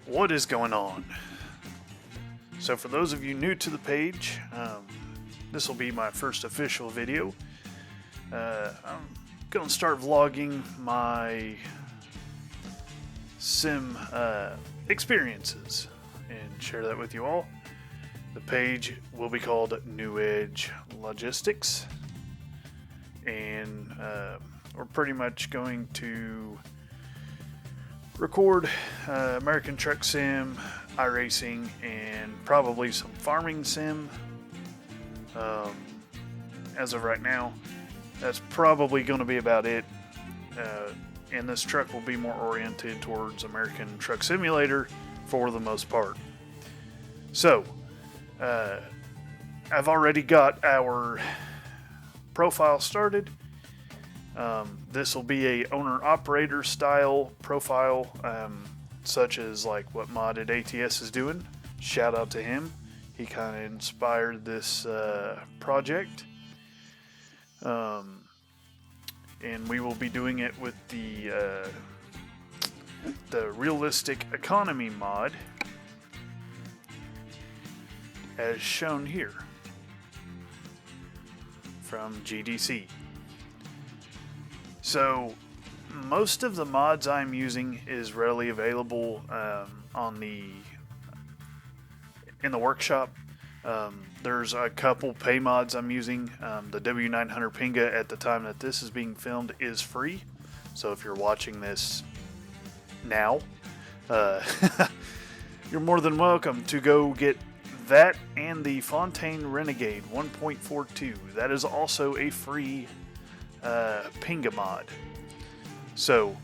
What is going on? So for those of you new to the page, this will be my first official video. I'm going to start vlogging my sim experiences and share that with you all. The page will be called New Edge Logistics, and we're pretty much going to record American Truck Sim, iRacing, and probably some farming sim. As of right now, that's probably going to be about it. And this truck will be more oriented towards American Truck Simulator for the most part. So, I've already got our profile started. This will be a owner-operator style profile, such as like what Modded ATS is doing. Shout out to him. He kind of inspired this project. And we will be doing it with the realistic economy mod, as shown here from GDC. So most of the mods I'm using is readily available in the workshop. There's a couple pay mods I'm using. The W900 Pinga at the time that this is being filmed is free. So if you're watching this now, you're more than welcome to go get that and the Fontaine Renegade 1.42. That is also a free Pinga mod. So,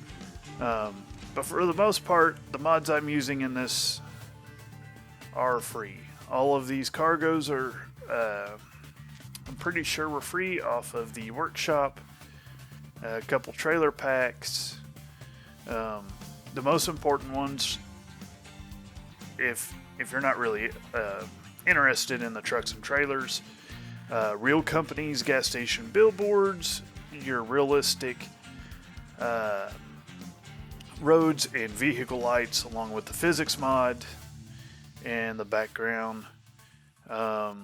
but for the most part, the mods I'm using in this are free. All of these cargoes are, I'm pretty sure, were free off of the workshop. A couple trailer packs. The most important ones, if you're not really interested in the trucks and trailers, real companies, gas station billboards, your realistic roads and vehicle lights, along with the physics mod and the background. I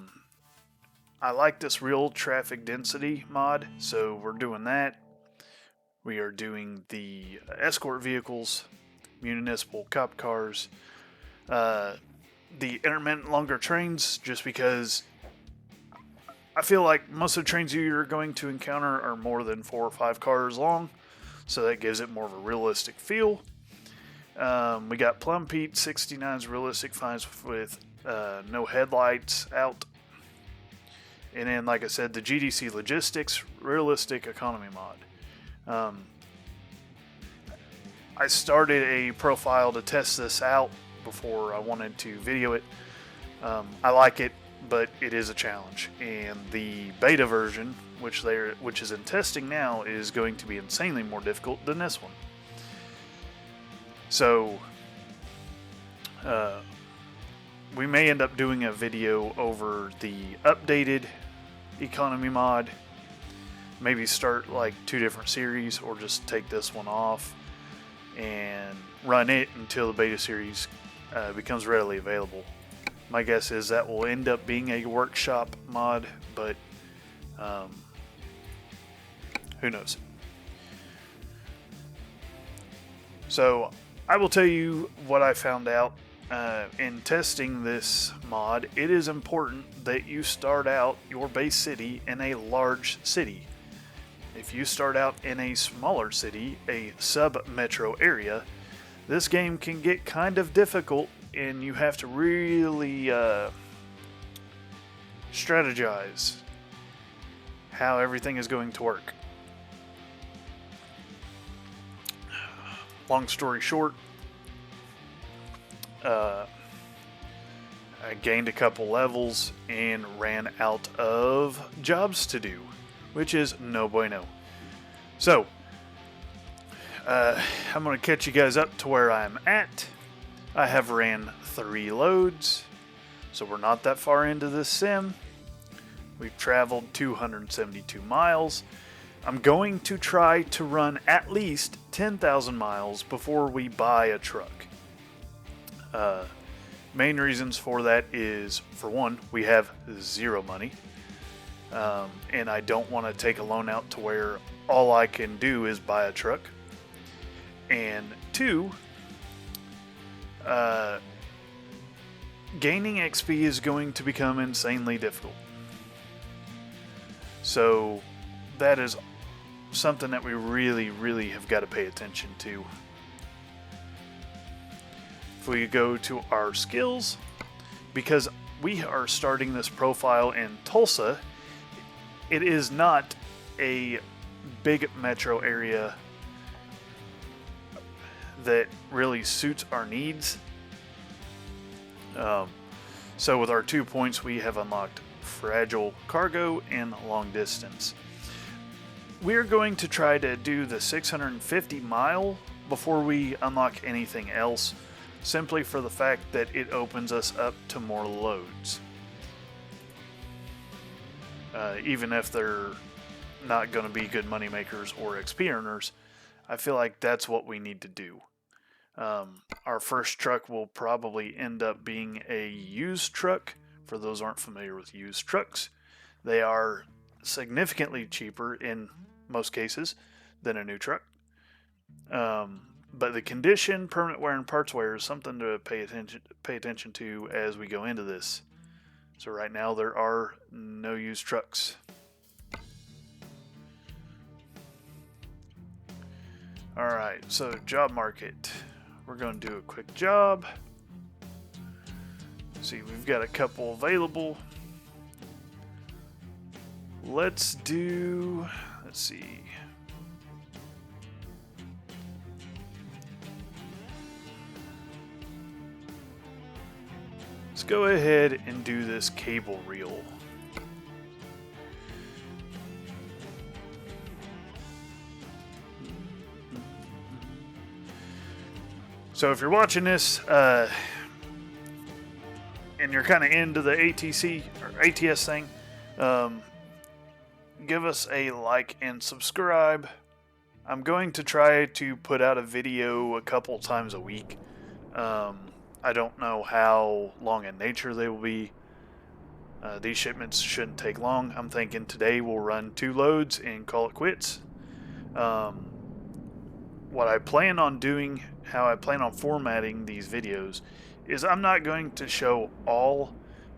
like this real traffic density mod, so we're doing that. We are doing the escort vehicles, municipal cop cars, the intermittent longer trains, just because I feel like most of the trains you're going to encounter are more than 4 or 5 cars long, so that gives it more of a realistic feel. We got Plum Pete 69's realistic finds with no headlights out. And then, like I said, the GDC Logistics realistic economy mod. I started a profile to test this out before I wanted to video it. I like it, but it is a challenge, and the beta version, which is in testing now, is going to be insanely more difficult than this one. So we may end up doing a video over the updated economy mod, maybe start like 2 different series, or just take this one off and run it until the beta series becomes readily available. My guess is that will end up being a workshop mod, but who knows. So I will tell you what I found out in testing this mod. It is important that you start out your base city in a large city. If you start out in a smaller city, a sub-metro area, this game can get kind of difficult, and you have to really strategize how everything is going to work. Long story short, I gained a couple levels and ran out of jobs to do, which is no bueno. So, I'm going to catch you guys up to where I'm at. I have ran 3 loads, so we're not that far into this sim. We've traveled 272 miles. I'm going to try to run at least 10,000 miles before we buy a truck. Main reasons for that is, for one, we have zero money. And I don't want to take a loan out to where all I can do is buy a truck. And two, gaining XP is going to become insanely difficult. So that is something that we really have got to pay attention to. If we go to our skills, because we are starting this profile in Tulsa, it is not a big metro area that really suits our needs. So with our 2 points, we have unlocked fragile cargo and long distance. We're going to try to do the 650 mile before we unlock anything else, simply for the fact that it opens us up to more loads. Even if they're not going to be good money makers or XP earners, I feel like that's what we need to do. Our first truck will probably end up being a used truck. For those who aren't familiar with used trucks, they are significantly cheaper in most cases than a new truck. But the condition, permanent wear, and parts wear is something to pay attention to as we go into this. So right now there are no used trucks. Alright, so job market. We're going to do a quick job. See, we've got a couple available. Let's see. Let's go ahead and do this cable reel. So if you're watching this, and you're kind of into the ATC or ATS thing, give us a like and subscribe. I'm going to try to put out a video a couple times a week. I don't know how long in nature they will be. These shipments shouldn't take long. I'm thinking today we'll run 2 loads and call it quits. What I plan on doing, how I plan on formatting these videos, is I'm not going to show all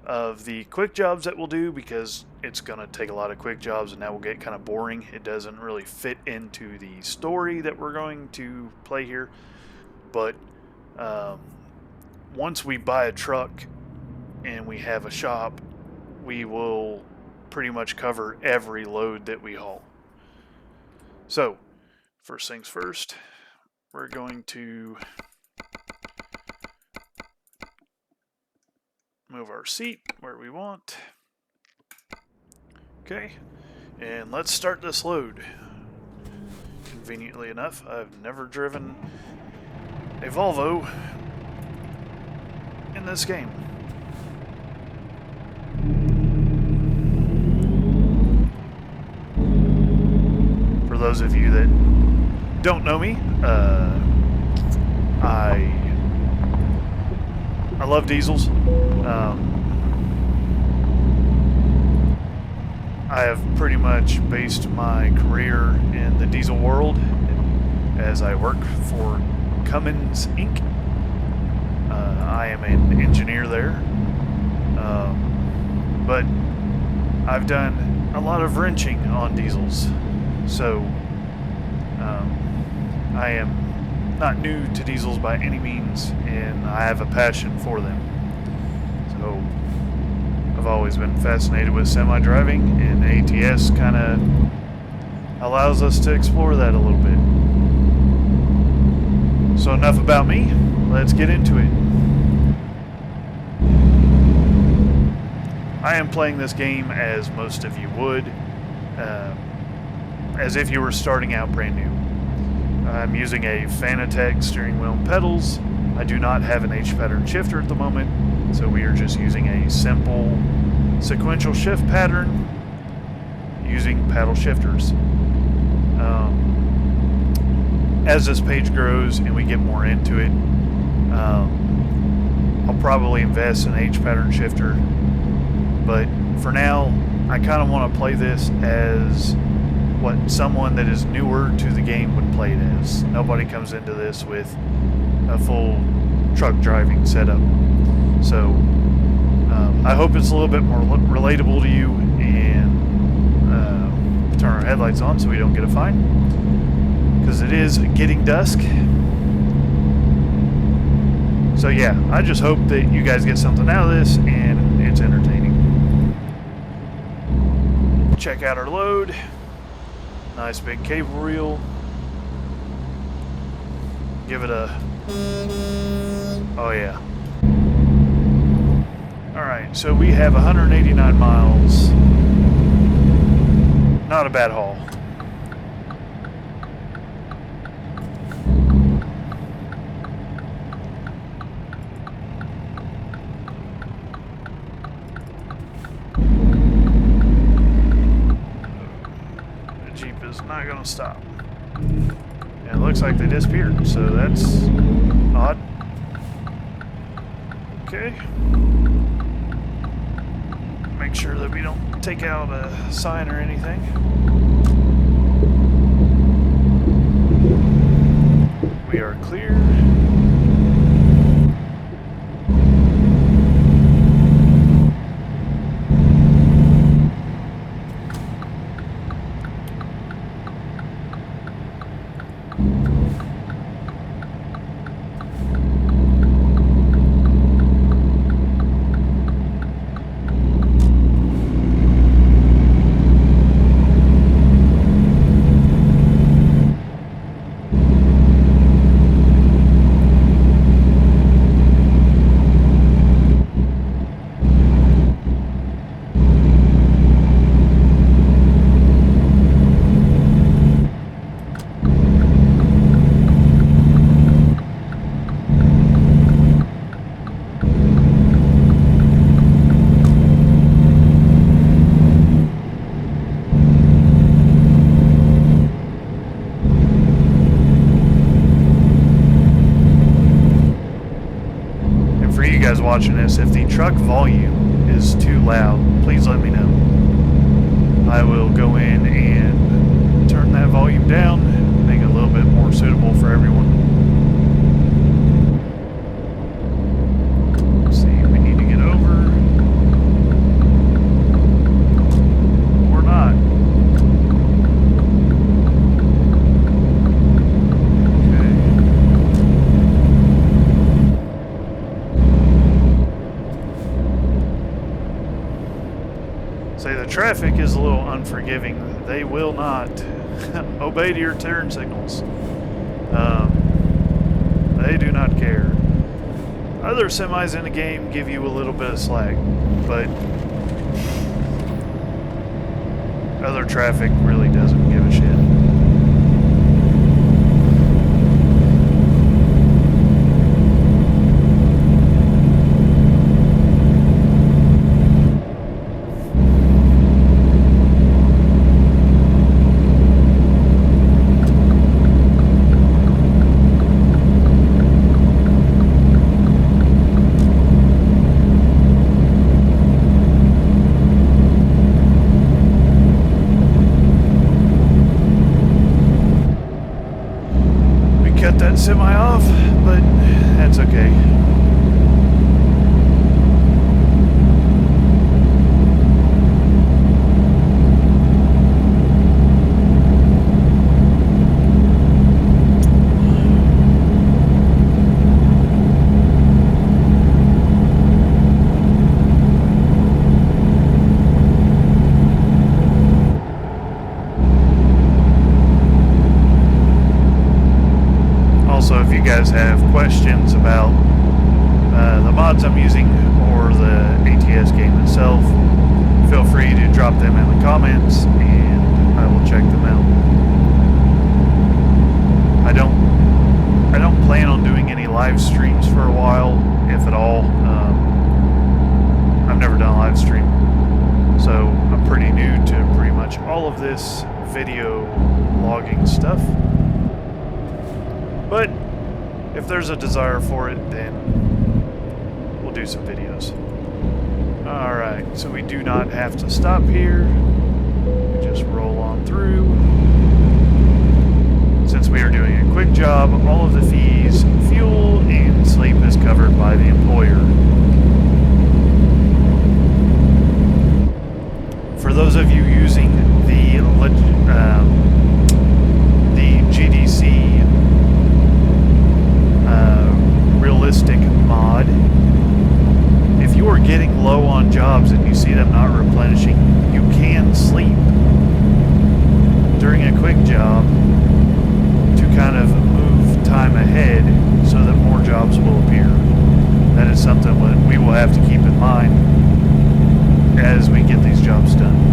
of the quick jobs that we'll do, because it's going to take a lot of quick jobs and that will get kind of boring. It doesn't really fit into the story that we're going to play here. But once we buy a truck and we have a shop, we will pretty much cover every load that we haul. So first things first, we're going to move our seat where we want. Okay, and let's start this load. Conveniently enough, I've never driven a Volvo in this game. For those of you that don't know me, I love diesels. I have pretty much based my career in the diesel world as I work for Cummins Inc. I am an engineer there, but I've done a lot of wrenching on diesels, so I am not new to diesels by any means, and I have a passion for them. So I've always been fascinated with semi-driving, and ATS kind of allows us to explore that a little bit. So enough about me, let's get into it. I am playing this game as most of you would, as if you were starting out brand new. I'm using a Fanatec steering wheel and pedals. I do not have an H-pattern shifter at the moment, so we are just using a simple sequential shift pattern using paddle shifters. As this page grows and we get more into it, I'll probably invest in an H pattern shifter. But for now, I kind of want to play this as what someone that is newer to the game would play it as. Nobody comes into this with a full truck driving setup. So I hope it's a little bit more relatable to you, and turn our headlights on so we don't get a fine, because it is getting dusk. So yeah, I just hope that you guys get something out of this and it's entertaining. Check out our load. Nice big cable reel. Give it a... oh yeah. Alright, so we have 189 miles. Not a bad haul. The Jeep is not going to stop. And it looks like they disappeared, so that's odd. Okay. Make sure that we don't take out a sign or anything. We are clear. Watching this, if the truck volume is too loud, please let me know. I will go in and turn that volume down, make it a little bit more suitable for everyone. Let's see, we need to get over or not. The traffic is a little unforgiving. They will not obey to your turn signals. They do not care. Other semis in the game give you a little bit of slack, but other traffic really doesn't give a shit. Semi off, but that's okay. Also, if you guys have questions about the mods I'm using or the ATS game itself, feel free to drop them in the comments and I will check them out. I don't plan on doing any live streams for a while, if at all. I've never done a live stream, so I'm pretty new to pretty much all of this video logging stuff. But if there's a desire for it, then we'll do some videos. Alright, so we do not have to stop here. We just roll on through. Since we are doing a quick job, all of the fees, fuel, and sleep is covered by the employer. For those of you using the GDC realistic mod, if you are getting low on jobs and you see them not replenishing, you can sleep during a quick job to kind of move time ahead so that more jobs will appear. That is something that we will have to keep in mind as we get these jobs done.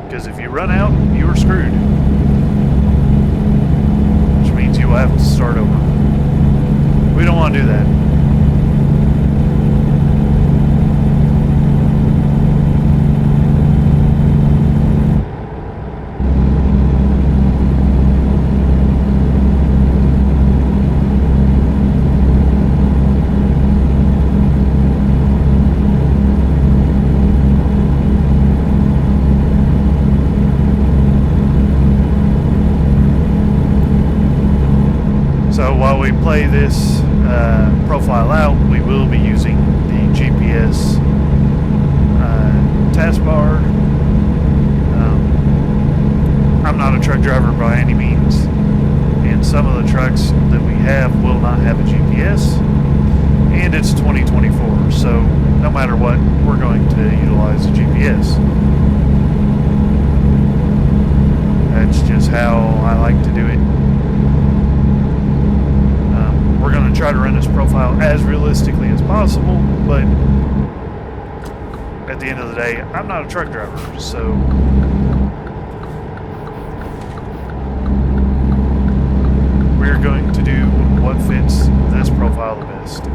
Because if you run out, you are screwed. Which means you will have to start over. We don't want to do that. So while we play this profile out, we will be using the GPS taskbar. I'm not a truck driver by any means, and some of the trucks that we have will not have a GPS, and it's 2024, so no matter what, we're going to utilize the GPS. That's just how I like to do it. We're going to try to run this profile as realistically as possible, but at the end of the day, I'm not a truck driver, so we're going to do what fits this profile the best.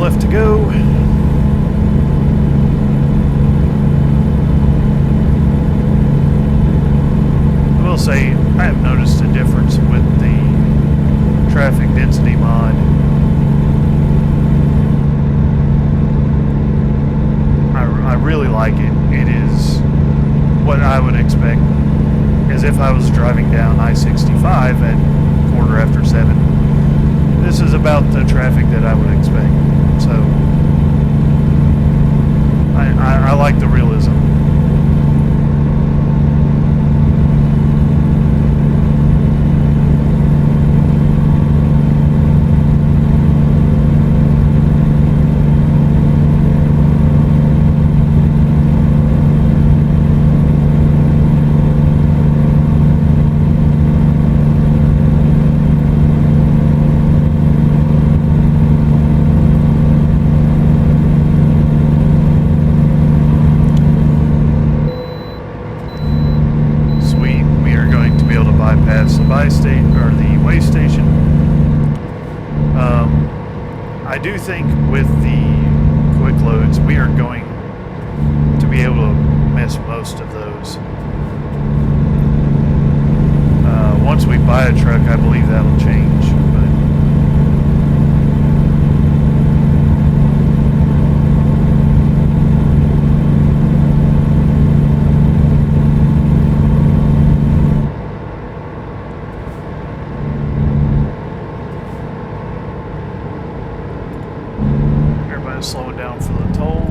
Left to go. I will say I have noticed a difference with the traffic density mod. I really like it. It is what I would expect as if I was driving down I-65 at 7:15. This is about the traffic that I would expect. So, I like the realism. Way station. I do think with the quick loads, we are going to be able to miss most of those. Once we buy a truck, I believe that'll change. But slowing down for the toll.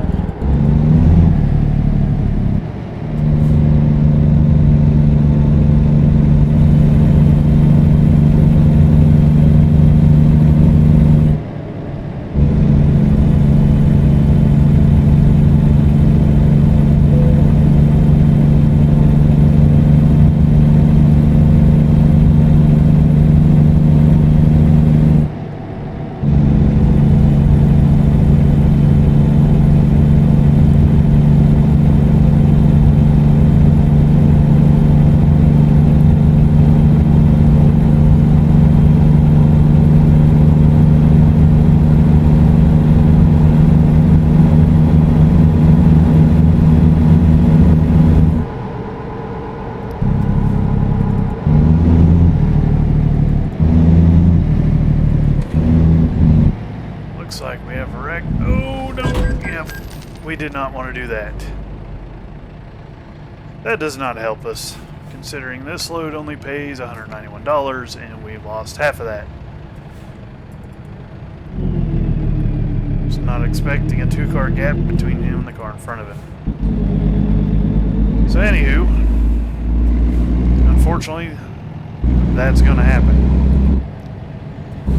we did not want to do that. That does not help us, considering this load only pays $191 and we've lost half of that. Was not expecting a 2-car gap between him and the car in front of him. So anywho, unfortunately, that's going to happen.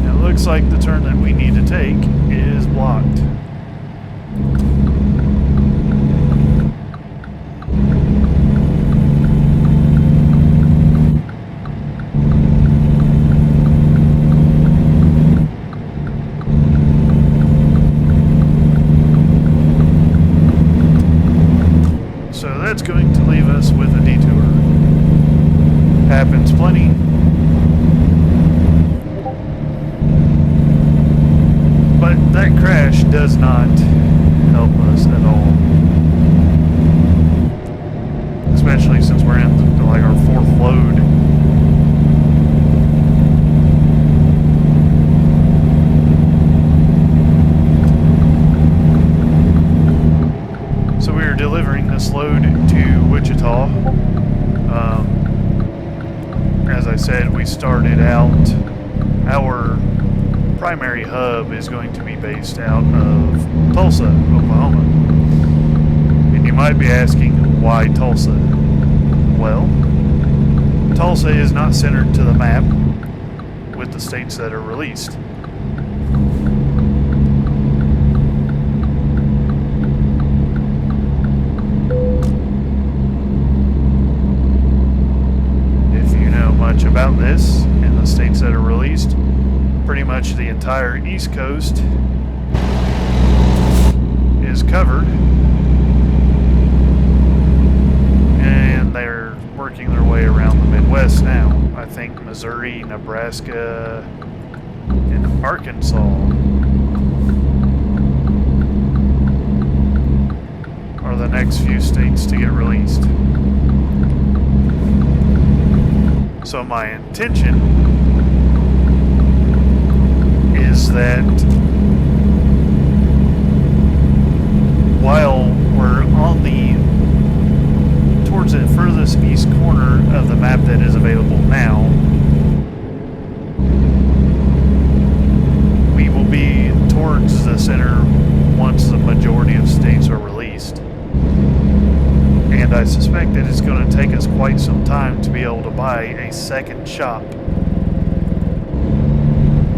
It looks like the turn that we need to take is blocked. So that's going to leave us with a detour. Happens plenty. But that crash does not help us at all. Especially since we're in like our 4th load. So we are delivering this load to Wichita. As I said, we started out, our primary hub is going to be based out of Tulsa, Oklahoma. And you might be asking, why Tulsa? Well, Tulsa is not centered to the map with the states that are released. If you know much about this and the states that are released, pretty much the entire East Coast is covered, and they're working their way around the Midwest now. I think Missouri, Nebraska, and Arkansas are the next few states to get released. So my intention is that while we're on towards the furthest east corner of the map that is available now, we will be towards the center once the majority of states are released. And I suspect that it's going to take us quite some time to be able to buy a second shop.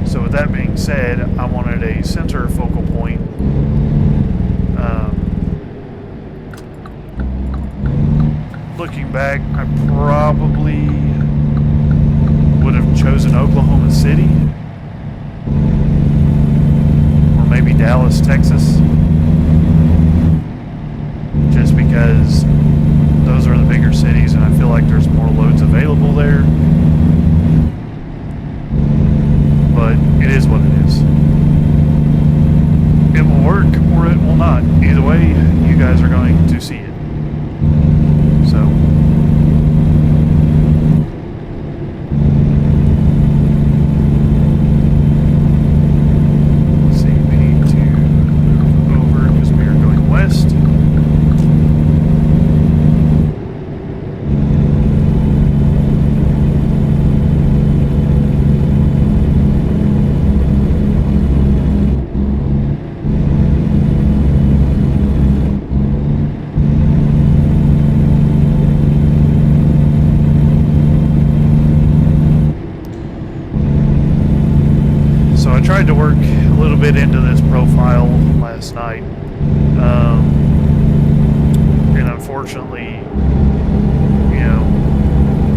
So with that being said, I wanted a center focal point. Looking back, I probably would have chosen Oklahoma City, or maybe Dallas, Texas, just because those are the bigger cities and I feel like there's more loads available there. But it is what it is. It will work or it will not. Either way, you guys are going to see it. So, CP to move over because we are going west. I tried to work a little bit into this profile last night, and unfortunately, you know,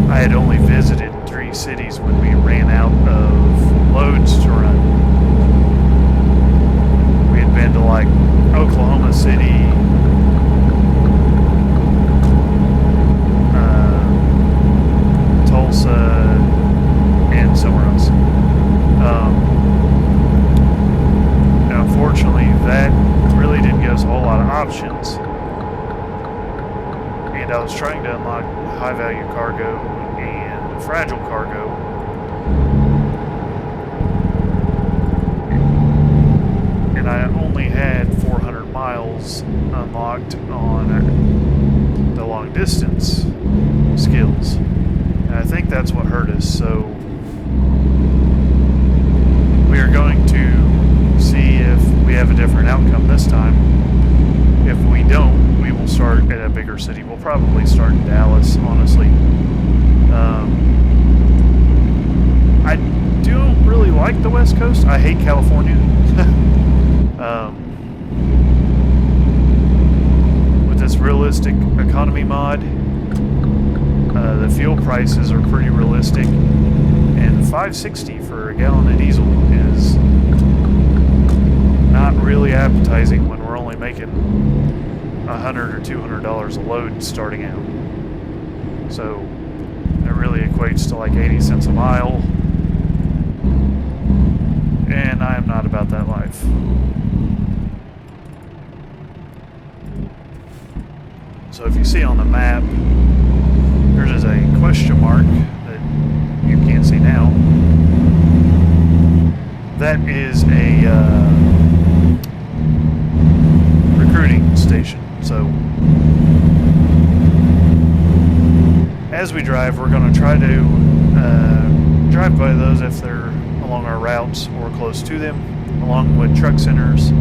I had only visited 3 cities when we ran out of loads to run. We had been to like Oklahoma City, Tulsa, and somewhere else. Unfortunately, that really didn't give us a whole lot of options, and I was trying to unlock high value cargo and fragile cargo, and I only had 400 miles miles unlocked on the long distance skills. And I think that's what hurt us. So we are going to see if we have a different outcome this time. If we don't, we will start at a bigger city. We'll probably start in Dallas, honestly. I don't really like the West Coast. I hate California. With this realistic economy mod, the fuel prices are pretty realistic, and $5.60 for a gallon of diesel is not really appetizing when we're only making $100 or $200 a load starting out. So it really equates to like 80 cents a mile, and I am not about that life. So if you see on the map, there's a question mark that you can't see now. That is a recruiting station. So as we drive, we're going to try to drive by those if they're along our routes or close to them, along with truck centers.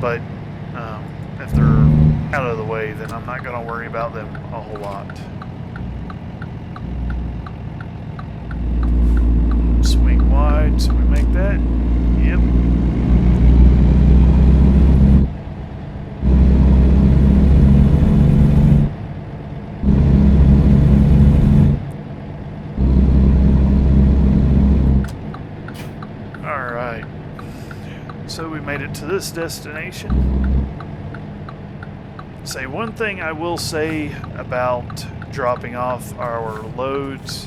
But if they're out of the way, then I'm not going to worry about them a whole lot. Swing wide, so we make that. Yep. Alright. So we made it to this destination. Say one thing I will say about dropping off our loads.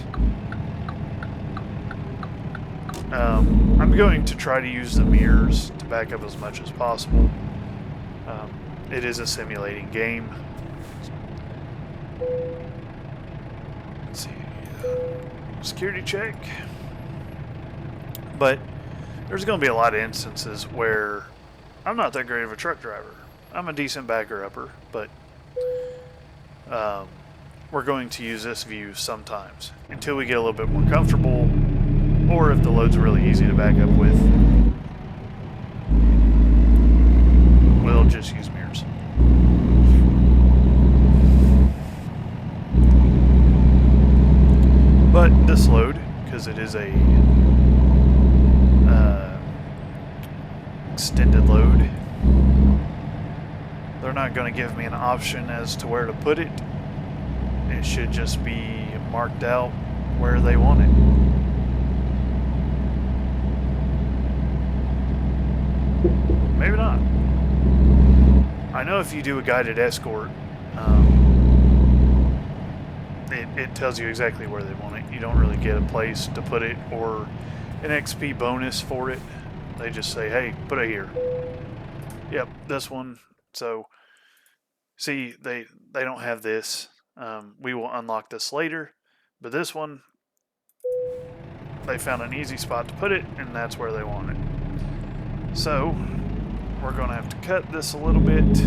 I'm going to try to use the mirrors to back up as much as possible. It is a simulating game. Let's see. Security check. But there's going to be a lot of instances where I'm not that great of a truck driver. I'm a decent backer-upper, but we're going to use this view sometimes until we get a little bit more comfortable, or if the load's really easy to back up with, we'll just use mirrors. But this load, because it is a extended load, they're not going to give me an option as to where to put it. It should just be marked out where they want it. Maybe not. I know if you do a guided escort, it tells you exactly where they want it. You don't really get a place to put it or an XP bonus for it. They just say, hey, put it here. Yep, this one. So, see, they don't have this. We will unlock this later. But this one, they found an easy spot to put it, and that's where they want it. So, we're going to have to cut this a little bit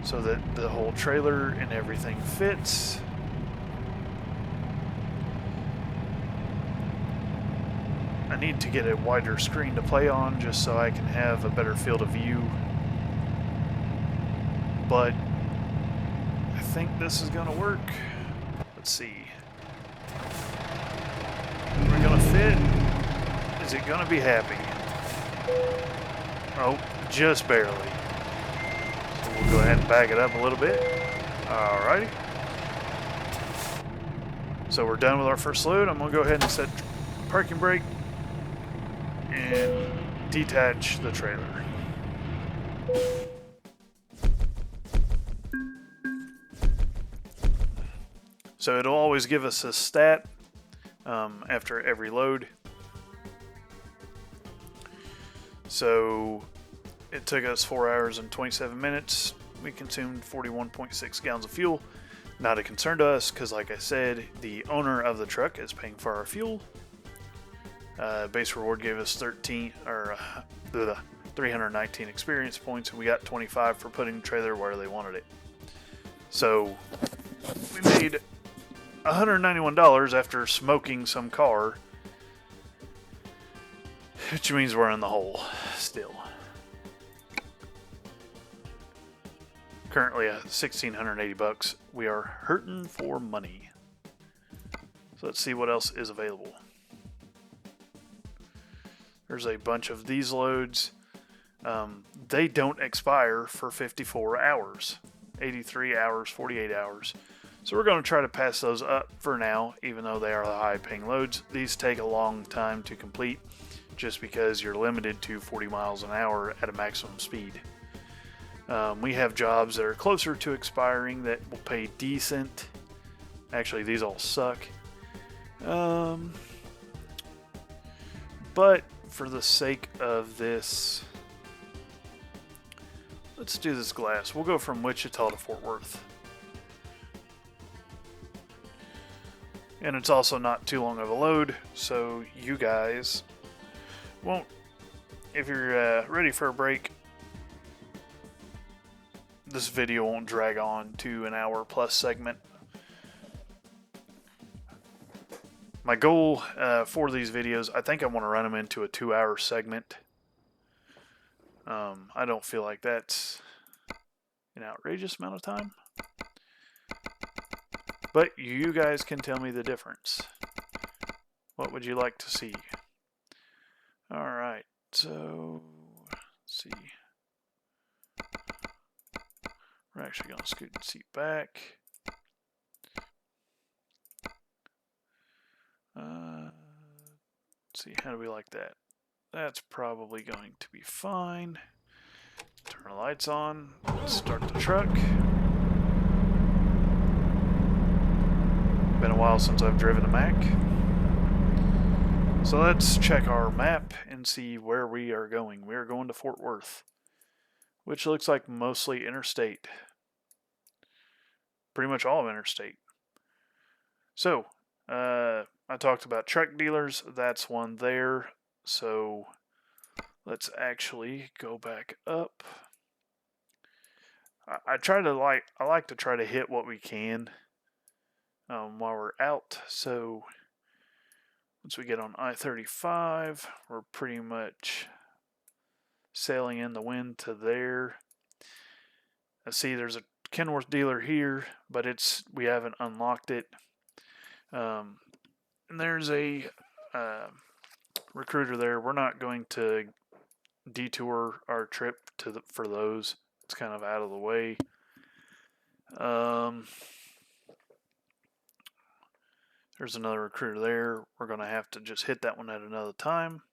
so that the whole trailer and everything fits. I need to get a wider screen to play on just so I can have a better field of view. But I think this is going to work. Let's see. We're going to fit. Is it going to be happy? Oh, just barely. So we'll go ahead and back it up a little bit. Alrighty. So we're done with our first load. I'm going to go ahead and set parking brake and detach the trailer. So it'll always give us a stat after every load. So it took us 4 hours and 27 minutes. We consumed 41.6 gallons of fuel. Not a concern to us because, like I said, the owner of the truck is paying for our fuel. Base reward gave us 319 experience points, and we got 25 for putting the trailer where they wanted it. So we made $191 after smoking some car, which means we're in the hole still. Currently at $1,680. We are hurting for money. So let's see what else is available. There's a bunch of these loads. They don't expire for 54 hours. 83 hours, 48 hours. So we're going to try to pass those up for now, even though they are the high-paying loads. These take a long time to complete, just because you're limited to 40 miles an hour at a maximum speed. We have jobs that are closer to expiring that will pay decent. Actually, these all suck. But for the sake of this, let's do this glass. We'll go from Wichita to Fort Worth. And it's also not too long of a load, so you guys won't, if you're ready for a break, this video won't drag on to an hour plus segment. My goal for these videos, I think I want to run them into a 2-hour segment. I don't feel like that's an outrageous amount of time. But you guys can tell me the difference. What would you like to see? Alright, so let's see. We're actually going to scoot the seat back. Let's see, how do we like that? That's probably going to be fine. Turn the lights on. Let's start the truck. Been a while since I've driven a Mack. So let's check our map and see where we are going. We are going to Fort Worth, which looks like mostly interstate. Pretty much all of interstate. So, I talked about truck dealers. That's one there. So, let's actually go back up. I like to try to hit what we can while we're out. So once we get on I-35, we're pretty much sailing in the wind to there. I see there's a Kenworth dealer here, but we haven't unlocked it. And there's a recruiter there. We're not going to detour our trip for those. It's kind of out of the way. There's another recruiter there. We're going to have to just hit that one at another time.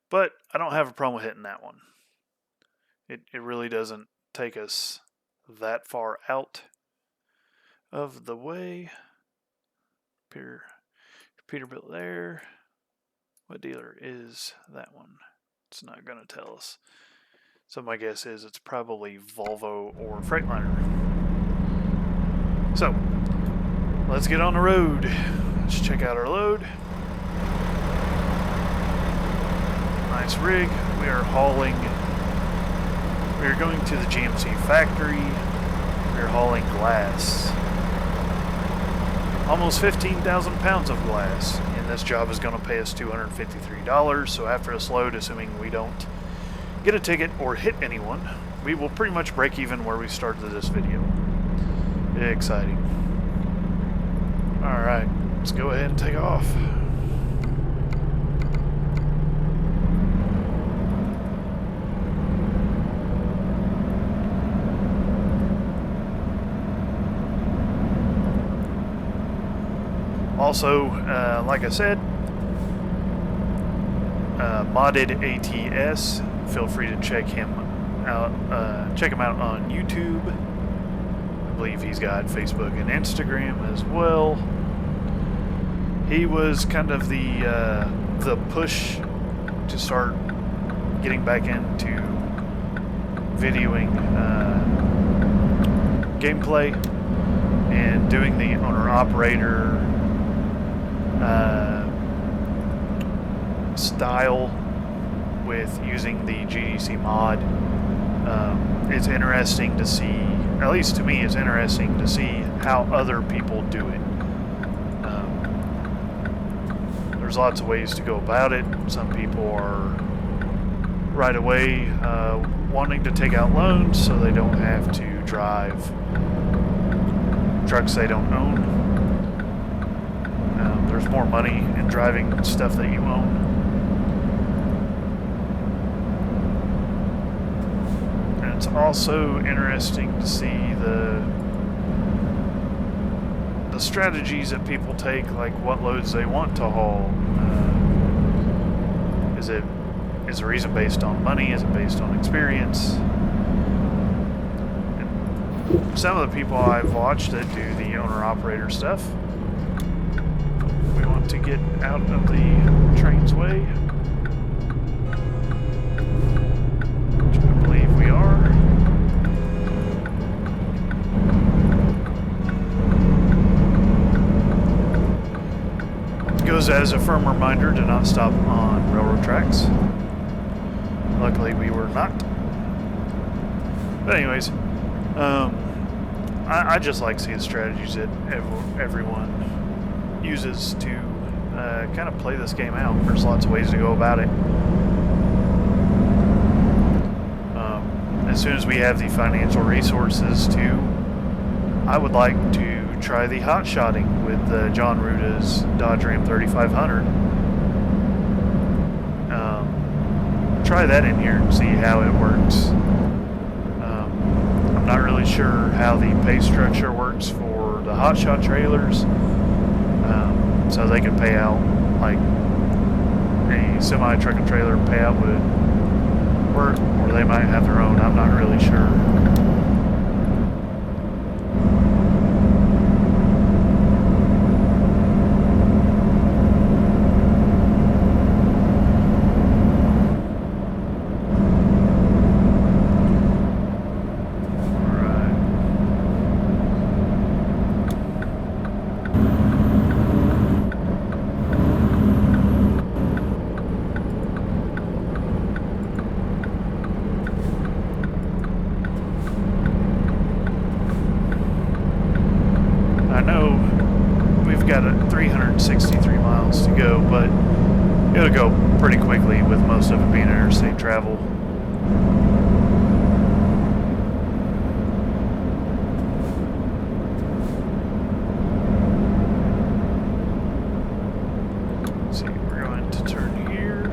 But I don't have a problem with hitting that one. It really doesn't take us that far out of the way. Peterbilt there. What dealer is that one? It's not going to tell us. So my guess is it's probably Volvo or Freightliner. So, let's get on the road. Let's check out our load. Nice rig. We are hauling. We are going to the GMC factory. We are hauling glass. Almost 15,000 pounds of glass. And this job is going to pay us $253. So after this load, assuming we don't get a ticket or hit anyone, we will pretty much break even where we started this video. Exciting. Alright, let's go ahead and take off. Also, like I said, Modded ATS. Feel free to check him out. Check him out on YouTube. I believe he's got Facebook and Instagram as well. He was kind of the push to start getting back into videoing gameplay and doing the owner-operator style with using the GDC mod. It's interesting to see, at least to me, it's interesting to see how other people do it. There's lots of ways to go about it. Some people are right away wanting to take out loans so they don't have to drive trucks they don't own. There's more money in driving stuff that you own. And it's also interesting to see the strategies that people take, like what loads they want to haul. Is the reason based on money? Is it based on experience? And some of the people I've watched that do the owner-operator stuff, we want to get out of the train's way, which I believe we are. Goes as a firm reminder to not stop on railroad tracks. Luckily we were not. But anyways, I just like seeing strategies that everyone uses to kind of play this game out. There's lots of ways to go about it. As soon as we have the financial resources to, I would like to try the hot shotting with John Ruta's Dodge Ram 3500. Try that in here and see how it works. I'm not really sure how the pay structure works for the hotshot trailers, so they could pay out like a semi-truck and trailer payout would work, or they might have their own. I'm not really sure. I know we've got 363 miles to go, but it'll go pretty quickly with most of it being interstate travel. Let's see, we're going to turn here.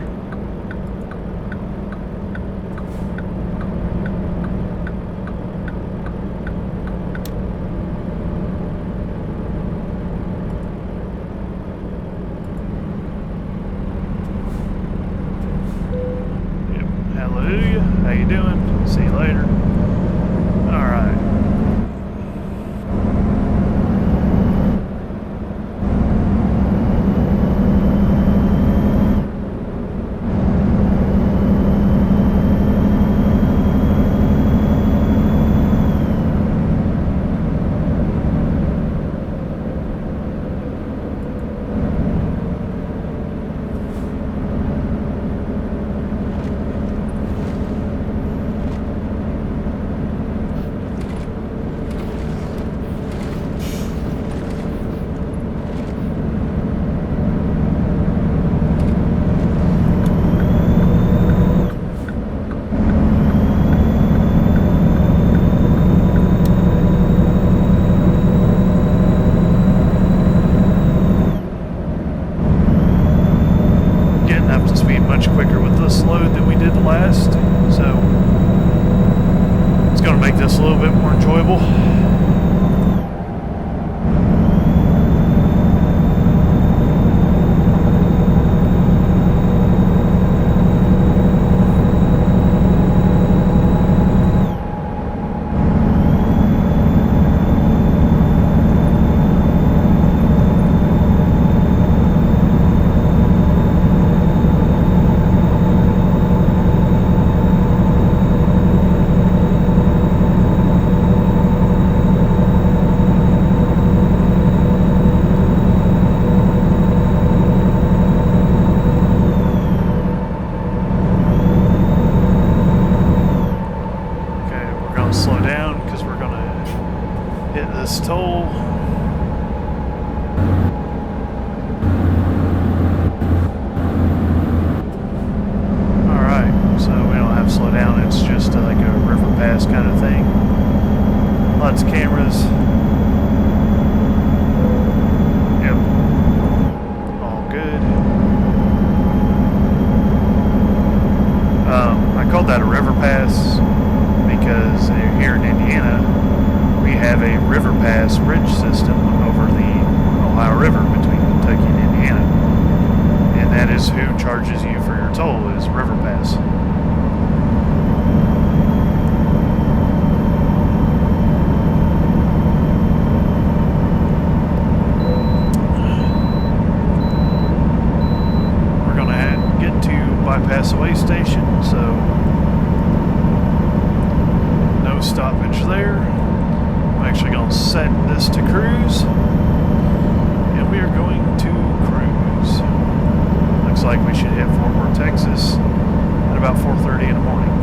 Hallelujah. How you doing? See you later. All right. Much quicker with this load than we did the last, so it's going to make this a little bit more enjoyable. slow down because we're going to hit this toll. Alright, so we don't have to slow down, it's just like a river pass kind of thing. Lots of cameras. Yep. All good. I called that a river pass because here in Indiana we have a river pass bridge system over the Ohio River between Kentucky and Indiana, and that is who charges you for your toll, is River Pass. We're going to get to bypass the way station, so no stoppage there. I'm actually going to set this to cruise, and we are going to cruise. Looks like we should hit Fort Worth, Texas at about 4:30 in the morning.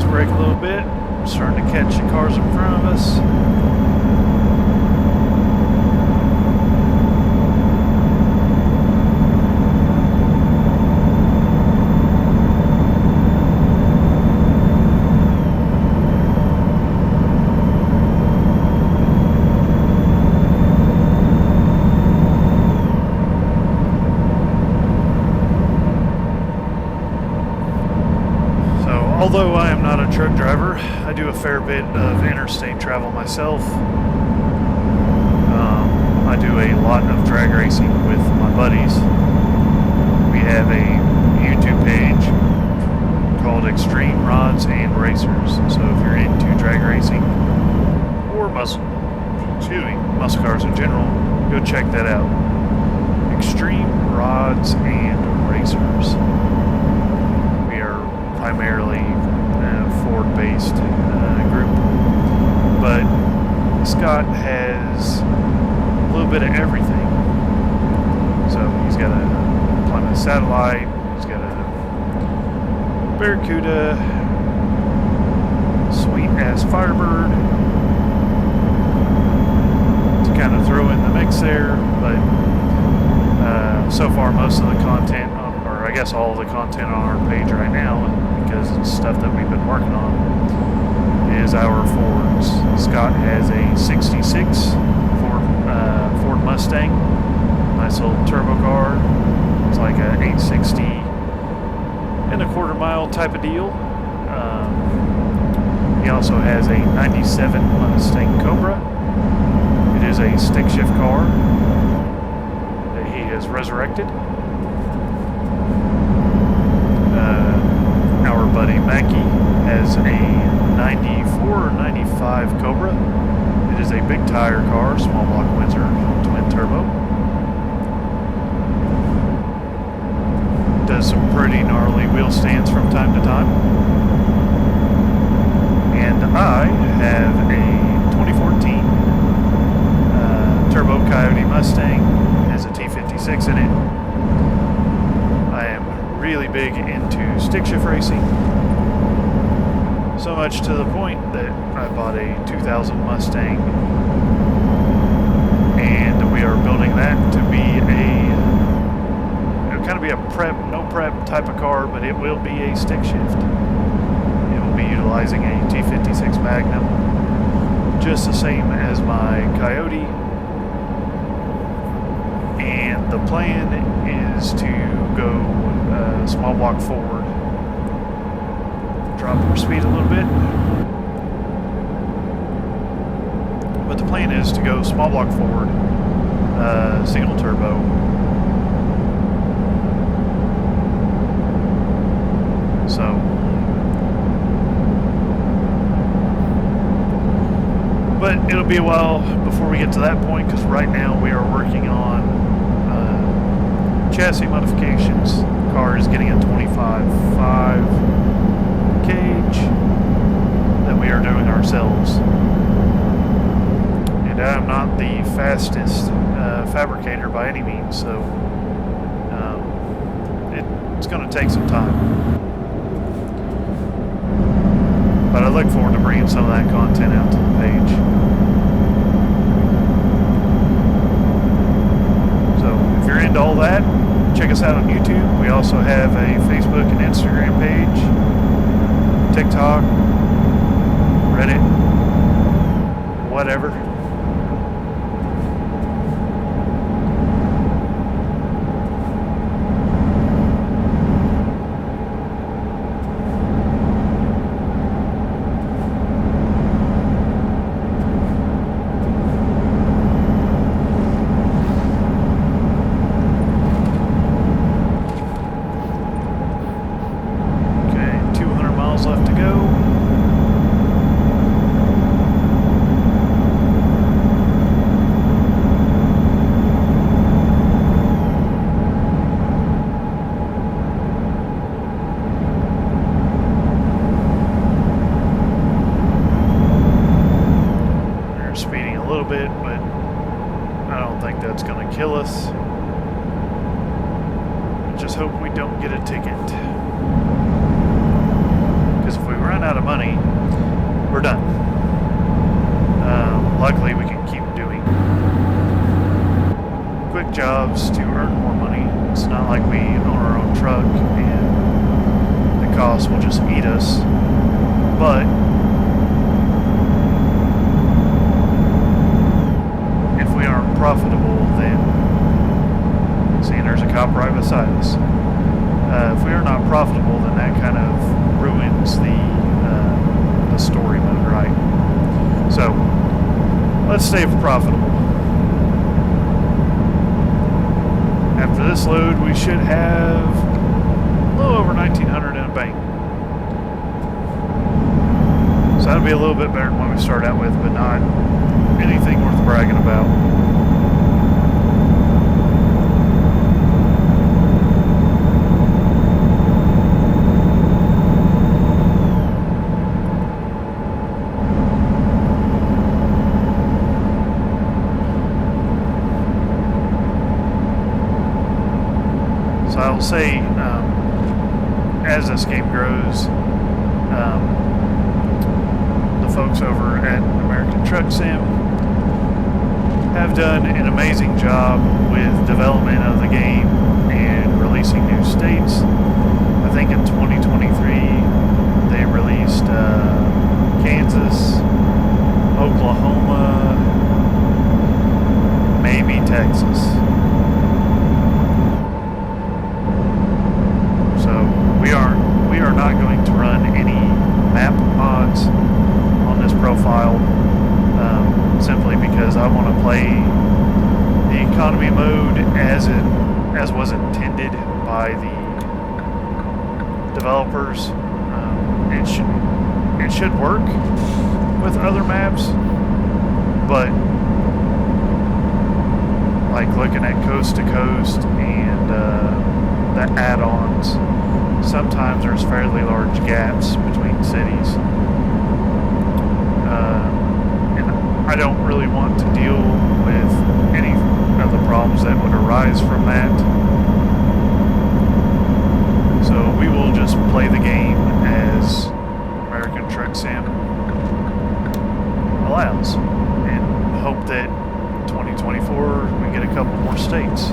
Brake a little bit, starting to catch the cars in front of us. Although I am not a truck driver, I do a fair bit of interstate travel myself. I do a lot of drag racing with my buddies. We have a YouTube page called Extreme Rods and Racers. So if you're into drag racing or muscle cars in general, go check that out. Extreme Rods and Racers. Primarily Ford-based group, but Scott has a little bit of everything. So he's got a Plymouth Satellite, he's got a Barracuda, sweet-ass Firebird to kind of throw in the mix there, but so far most of the content, I guess all of the content on our page right now, because it's stuff that we've been working on, is our Fords. Scott has a 66 Ford Mustang, nice little turbo car. It's like a 860 and a quarter mile type of deal. He also has a 97 Mustang Cobra. It is a stick shift car that he has resurrected. Our buddy Mackie has a 94 or 95 Cobra. It is a big tire car, small block Windsor, twin turbo. Does some pretty gnarly wheel stands from time to time. And I have a 2014 Turbo Coyote Mustang. It has a T56 in it. I am really big into stick shift racing, so much to the point that I bought a 2000 Mustang, and we are building that to be it'll kind of be a no prep type of car, but it will be a stick shift. It will be utilizing a T56 Magnum, just the same as my Coyote, and the plan is to go small block forward, drop our speed a little bit, plan is to go small block Ford, single turbo. So, but it'll be a while before we get to that point, because right now we are working on chassis modifications. The car is getting a 25.5 cage that we are doing ourselves. And I'm not the fastest fabricator by any means, so it's going to take some time. But I look forward to bringing some of that content out to the page. So if you're into all that, check us out on YouTube. We also have a Facebook and Instagram page, TikTok, Reddit, whatever. Left to go. We're speeding a little bit, but I don't think that's going to kill us. I just hope we don't get a ticket. Because if we run out of money, we're done. Luckily, we can keep doing quick jobs to earn more money. It's not like we own our own truck and the cost will just eat us. But if we aren't profitable, then see, there's a cop right beside us. If we are not profitable, then that kind of ruins the story mode, right? So let's stay profitable. After this load, we should have a little over 1,900 in a bank. So that'll be a little bit better than what we started out with, but not anything worth bragging about. So I will say, as this game grows, the folks over at American Truck Sim have done an amazing job with development of the game and releasing new states. I think in 2023 they released Kansas, Oklahoma, maybe Texas. We are not going to run any map mods on this profile, simply because I want to play the economy mode as was intended by the developers. It should work with other maps, but like looking at Coast to Coast and the add-ons, sometimes there's fairly large gaps between cities, and I don't really want to deal with any of the problems that would arise from that. So we will just play the game as American Truck Sim allows, and hope that 2024 we get a couple more states.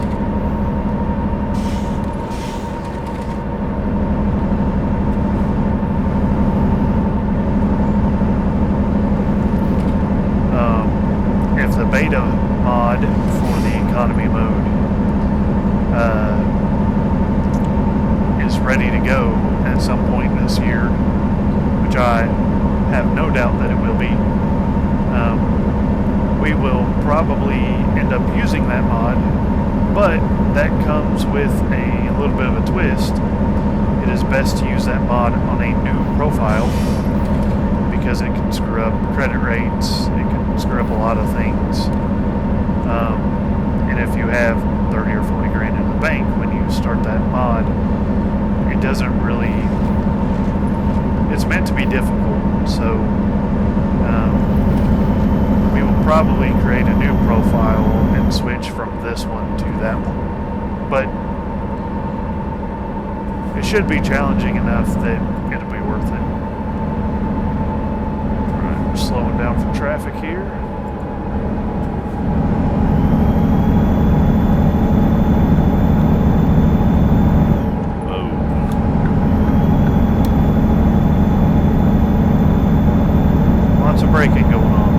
If the beta mod for the economy mode is ready to go at some point this year, which I have no doubt that it will be, we probably end up using that mod, but that comes with a little bit of a twist. It is best to use that mod on a new profile because it can screw up credit rates, it can screw up a lot of things. And if you have 30 or 40 grand in the bank when you start that mod, it doesn't really, it's meant to be difficult. So we will probably create a new profile and switch from this one to that one. But it should be challenging enough that it'll be worth it. Alright, we're slowing down for traffic here. Lots of braking going on.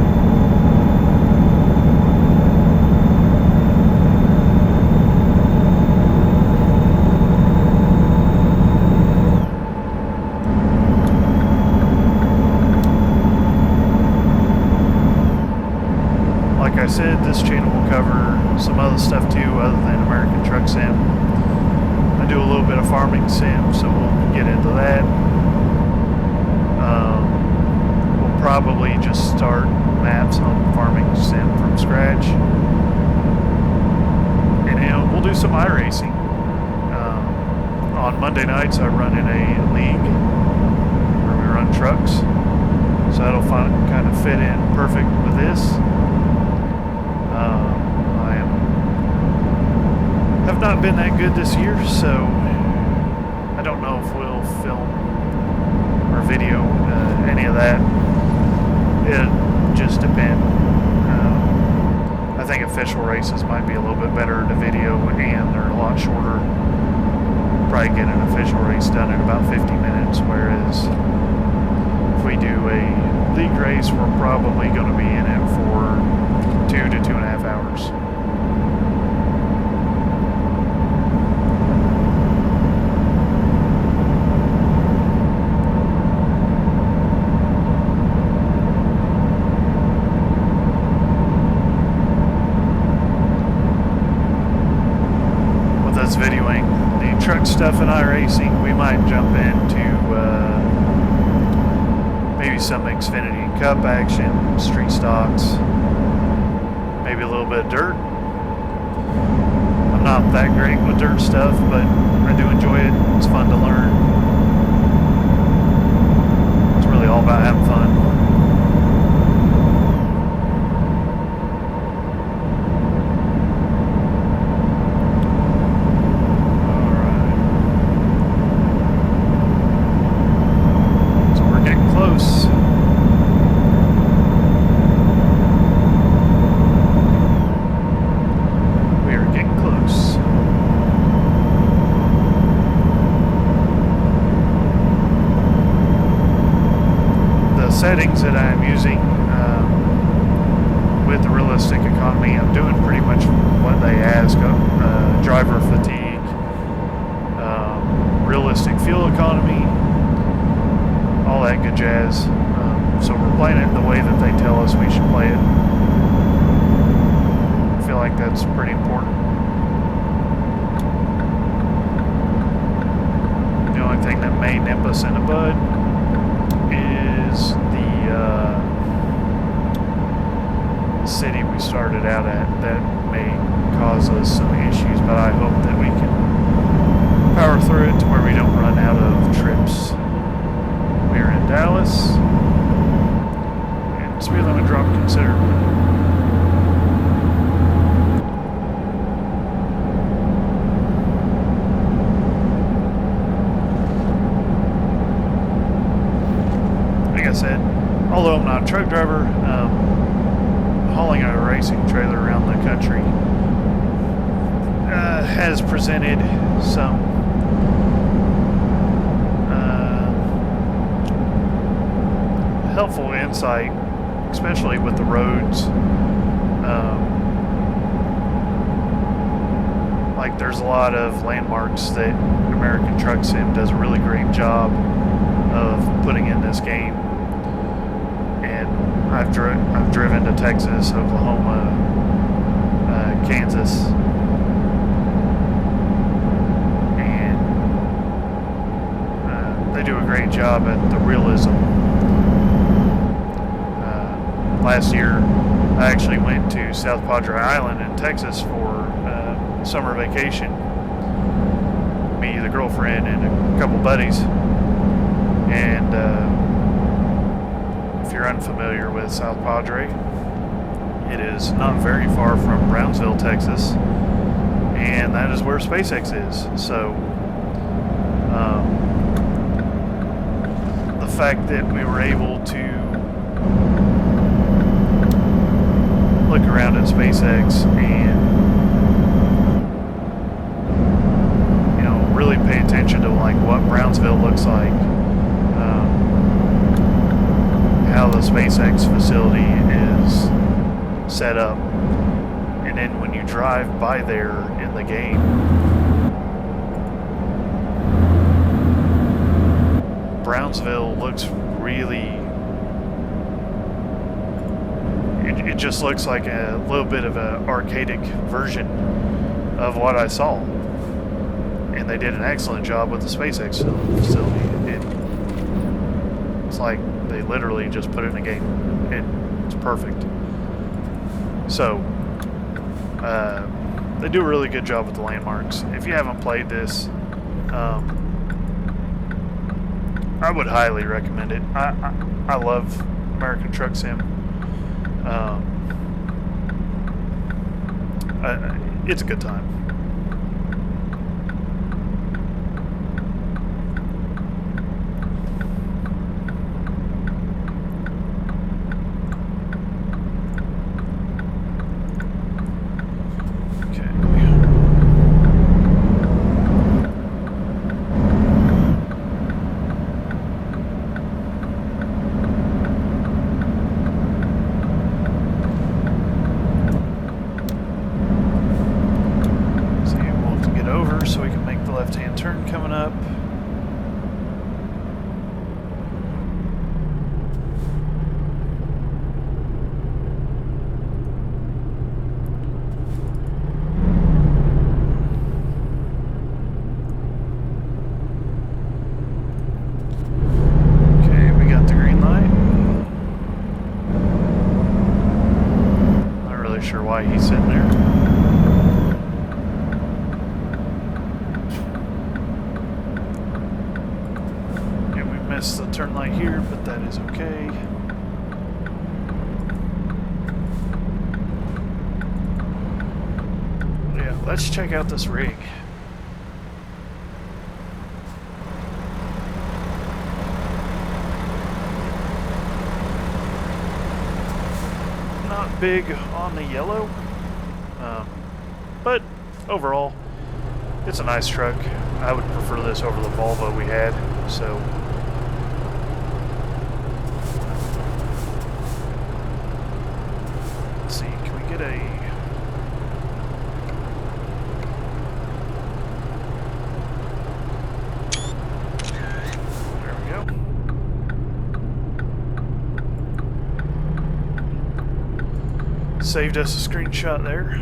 Like I said, this channel will cover some other stuff too other than American Truck Sim. I do a little bit of farming sim, so we'll get into that. We'll probably just start maps on farming sim from scratch. And then we'll do some iRacing. On Monday nights I run in a league where we run trucks. So that'll kind of fit in perfect with this. Have not been that good this year, so I don't know if we'll film or video any of that. It just depends. I think official races might be a little bit better to video, and they're a lot shorter. Probably get an official race done in about 50 minutes, whereas if we do a league race, we're probably going to be in it for 2 to 2.5 hours. With us videoing the truck stuff in iRacing, we might jump into maybe some Xfinity Cup action, street stocks, maybe a little bit of dirt. I'm not that great with dirt stuff, but I do enjoy it. It's fun to learn. It's really all about having fun. Settings that I'm using with the realistic economy, I'm doing pretty much what they ask. Driver fatigue, realistic fuel economy, all that good jazz. So we're playing it the way that they tell us we should play it. I feel like that's pretty important. The only thing that may nip us in the bud is the city we started out at. That may cause us some issues, but I hope that we can power through it to where we don't run out of trips. We're in Dallas, and speed limit dropped considerably. Said, although I'm not a truck driver, hauling a racing trailer around the country has presented some helpful insight, especially with the roads. Like there's a lot of landmarks that American Truck Sim does a really great job of putting in this game. I've driven to Texas, Oklahoma, Kansas. And they do a great job at the realism. Last year, I actually went to South Padre Island in Texas for summer vacation. Me, the girlfriend, and a couple buddies. And if you're unfamiliar with South Padre, it is not very far from Brownsville, Texas, and that is where SpaceX is. So the fact that we were able to look around at SpaceX and really pay attention to like what Brownsville looks like, how the SpaceX facility is set up, and then when you drive by there in the game, Brownsville looks really, it just looks like a little bit of an archaic version of what I saw. And they did an excellent job with the SpaceX facility. It's like they literally just put it in a game. It's perfect. So, they do a really good job with the landmarks. If you haven't played this, I would highly recommend it. I love American Truck Sim. It's a good time. So we can make the left-hand turn coming up. Okay, we got the green light. Not really sure why he's sitting there. The turn light here, but that is okay. Yeah, let's check out this rig. Not big on the yellow, but overall, it's a nice truck. I would prefer this over the Volvo we had, so. Saved us a screenshot there.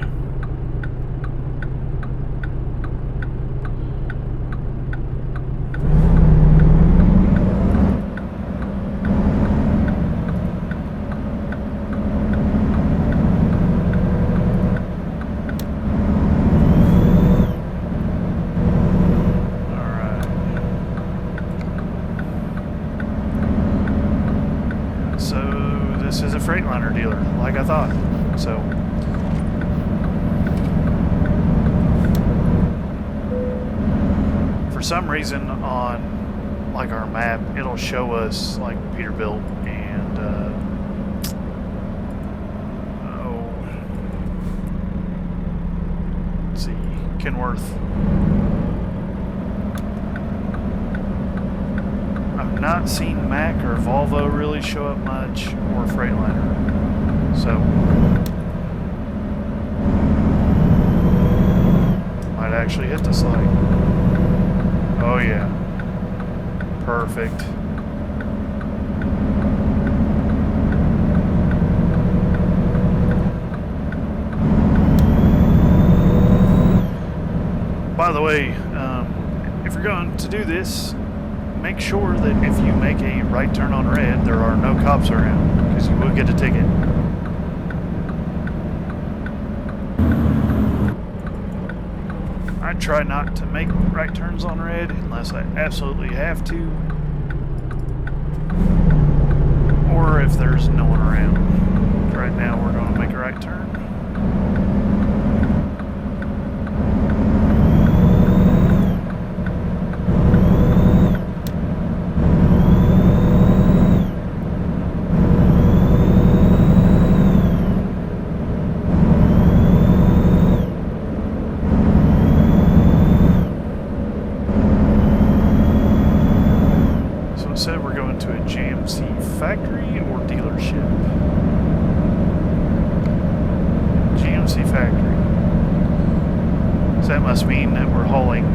Alright. So this is a Freightliner dealer, like I thought. So for some reason on like our map it'll show us like Peterbilt and let's see, Kenworth. I've not seen Mack or Volvo really show up much, or Freightliner. So might actually hit the slide. Oh yeah. Perfect. way, if you're going to do this, make sure that if you make a right turn on red, there are no cops around, because you will get a ticket. I try not to make right turns on red unless I absolutely have to, or if there's no one around. Right now we're going to make a right turn. Said we're going to a GMC factory or dealership. GMC factory. So that must mean that we're hauling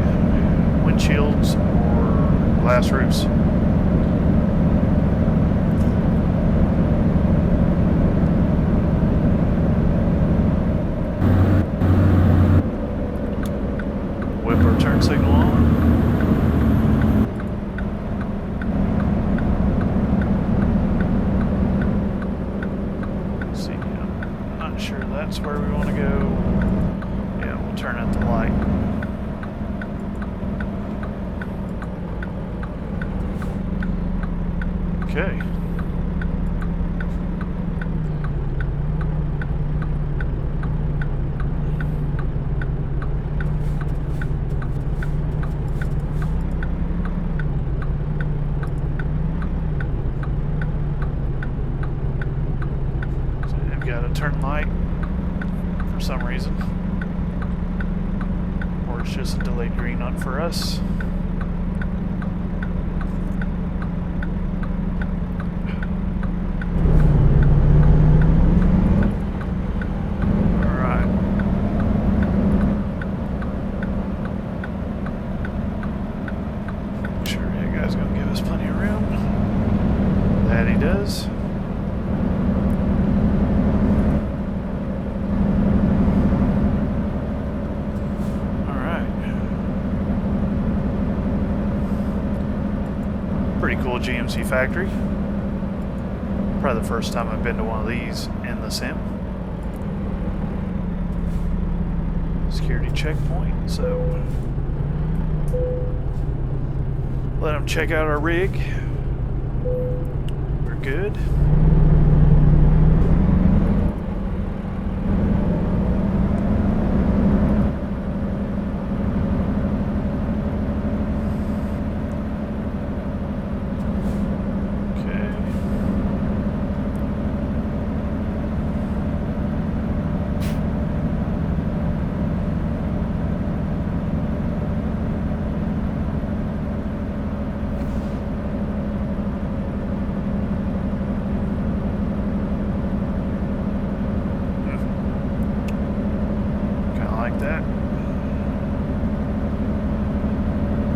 windshields or glass roofs. Whip our turn signal on. That's where we want to go. Yeah, we'll turn out the light. Okay. So I've got a turn light. For some reason, or it's just a delayed green on for us. Alright. Sure, that guy's gonna give us plenty of room. That he does. Pretty cool GMC factory. Probably the first time I've been to one of these in the sim. Security checkpoint, so let them check out our rig. We're good.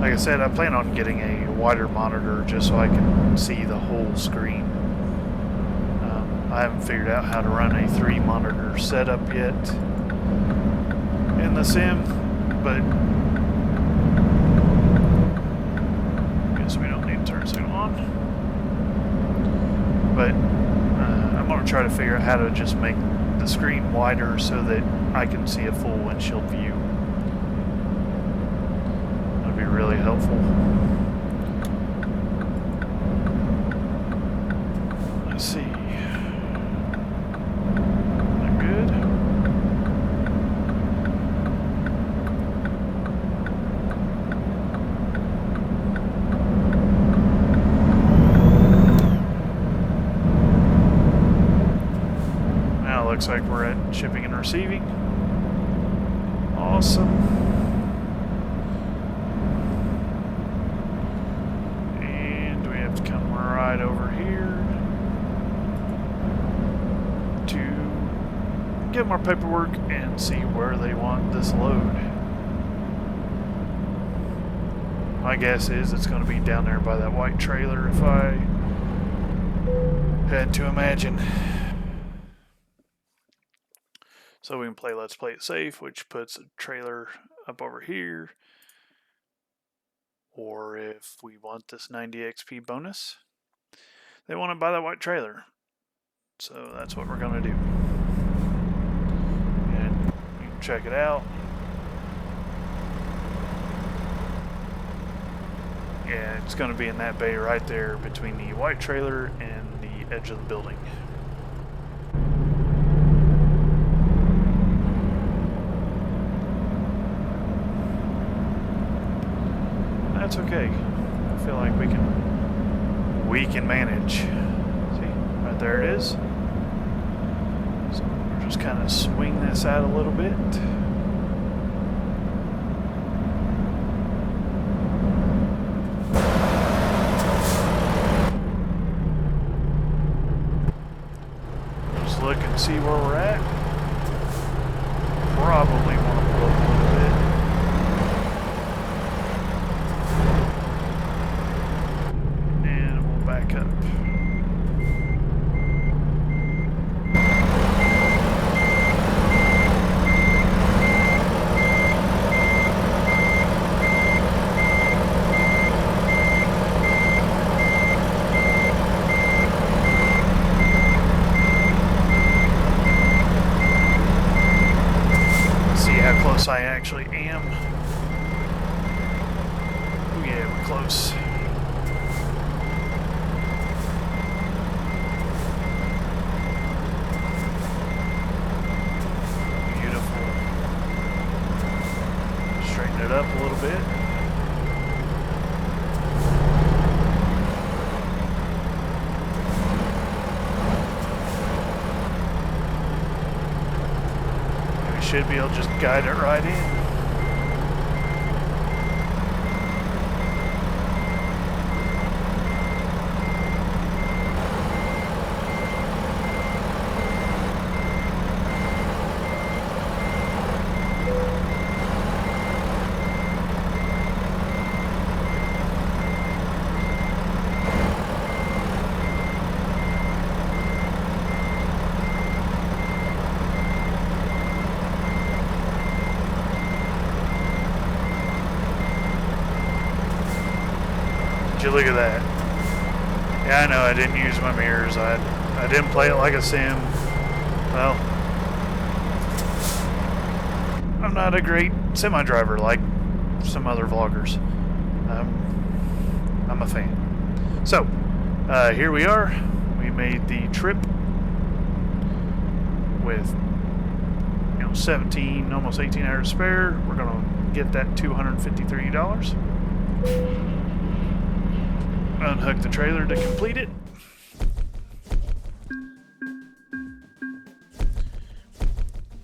Like I said, I plan on getting a wider monitor just so I can see the whole screen. I haven't figured out how to run a 3-monitor setup yet in the sim, but I guess we don't need to turn signal on. But I'm going to try to figure out how to just make the screen wider so that I can see a full windshield view. Really helpful. Let's see. That good? Now it looks like we're at shipping and receiving. Awesome. Right over here to get more paperwork and see where they want this load. My guess is it's going to be down there by that white trailer if I had to imagine. So we can play Let's Play It Safe, which puts a trailer up over here. or if we want this 90 XP bonus, they want to buy that white trailer. So that's what we're going to do. And you can check it out. Yeah, it's going to be in that bay right there between the white trailer and the edge of the building. That's okay. I feel like we can manage. See, right there it is. So we'll just kind of swing this out a little bit. Just look and see where we're at. Probably want to pull up a little bit. Back up. See how close I actually am. Oh yeah, we're close. It up a little bit. We should be able to just guide it right in. Did you look at that? Yeah, I know I didn't use my mirrors. I didn't play it like a sim. Well, I'm not a great semi-driver like some other vloggers. I'm a fan. So, here we are. We made the trip with 17, almost 18 hours spare. We're gonna get that $253. Unhook the trailer to complete it.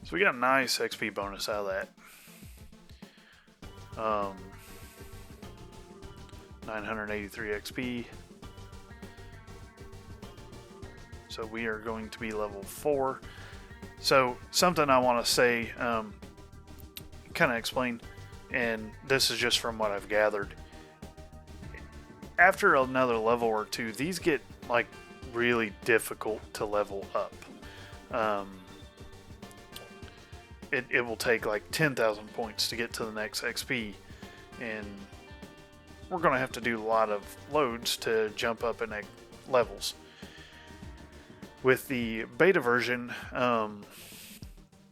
So we got a nice XP bonus out of that. 983 XP. So we are going to be level 4. So something I want to say, kind of explain, and this is just from what I've gathered. After another level or two, these get like really difficult to level up. It will take like 10,000 points to get to the next XP, and we're going to have to do a lot of loads to jump up in levels. With the beta version,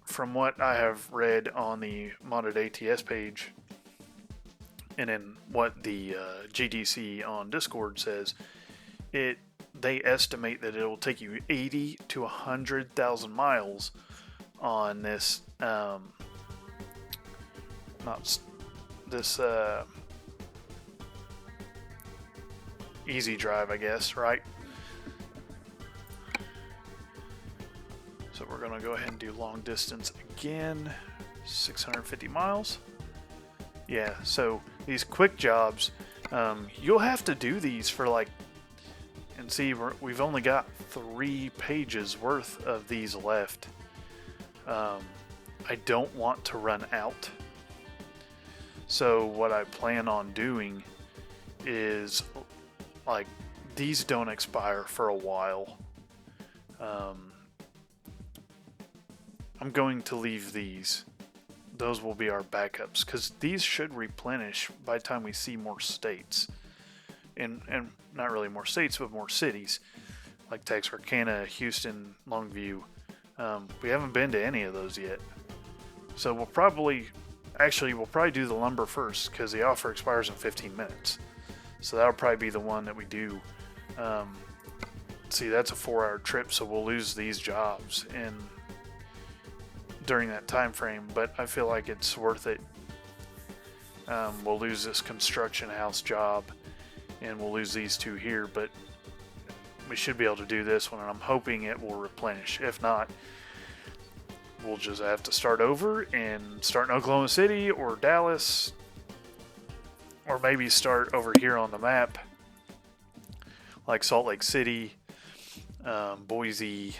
from what I have read on the modded ATS page, and in what the GDC on Discord says, they estimate that it will take you 80 to 100,000 miles on this easy drive, I guess, right? So we're gonna go ahead and do long distance again, 650 miles. Yeah, so these quick jobs, you'll have to do these for like, and see, we've only got 3 pages worth of these left. I don't want to run out. So what I plan on doing is, like, these don't expire for a while. I'm going to leave these those will be our backups, because these should replenish by the time we see more states, and not really more states, but more cities like Texarkana, Houston, Longview. We haven't been to any of those yet, so we'll probably do the lumber first, because the offer expires in 15 minutes. So that'll probably be the one that we do. See, that's a 4-hour trip, so we'll lose these jobs during that time frame, but I feel like it's worth it. We'll lose this construction house job, and we'll lose these two here, but we should be able to do this one, and I'm hoping it will replenish. If not, we'll just have to start over and start in Oklahoma City or Dallas, or maybe start over here on the map, like Salt Lake City, Boise,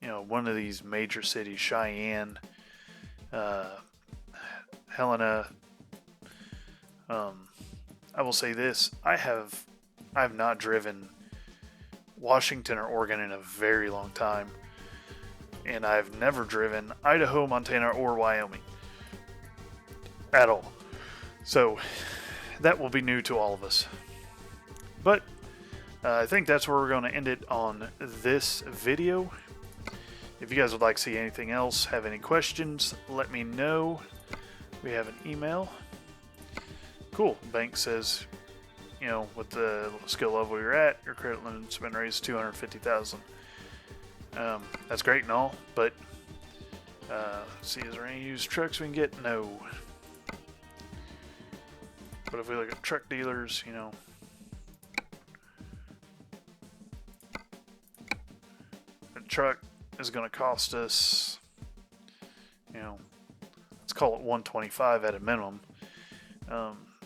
one of these major cities, Cheyenne, Helena. I will say this: I have not driven Washington or Oregon in a very long time, and I've never driven Idaho, Montana, or Wyoming at all. So that will be new to all of us. But I think that's where we're going to end it on this video. If you guys would like to see anything else, have any questions, let me know. We have an email. Cool. Bank says, with the skill level you're at, your credit limit's been raised to $250,000. That's great and all, but let's see, is there any used trucks we can get? No. But if we look at truck dealers, a truck is going to cost us, let's call it $125 at a minimum,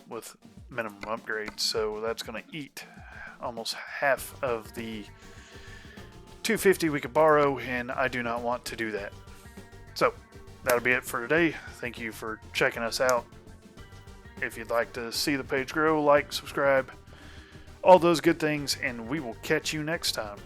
with minimum upgrades. So that's going to eat almost half of the $250 we could borrow, and I do not want to do that. So that'll be it for today. Thank you for checking us out. If you'd like to see the page grow, like, subscribe, all those good things, and we will catch you next time.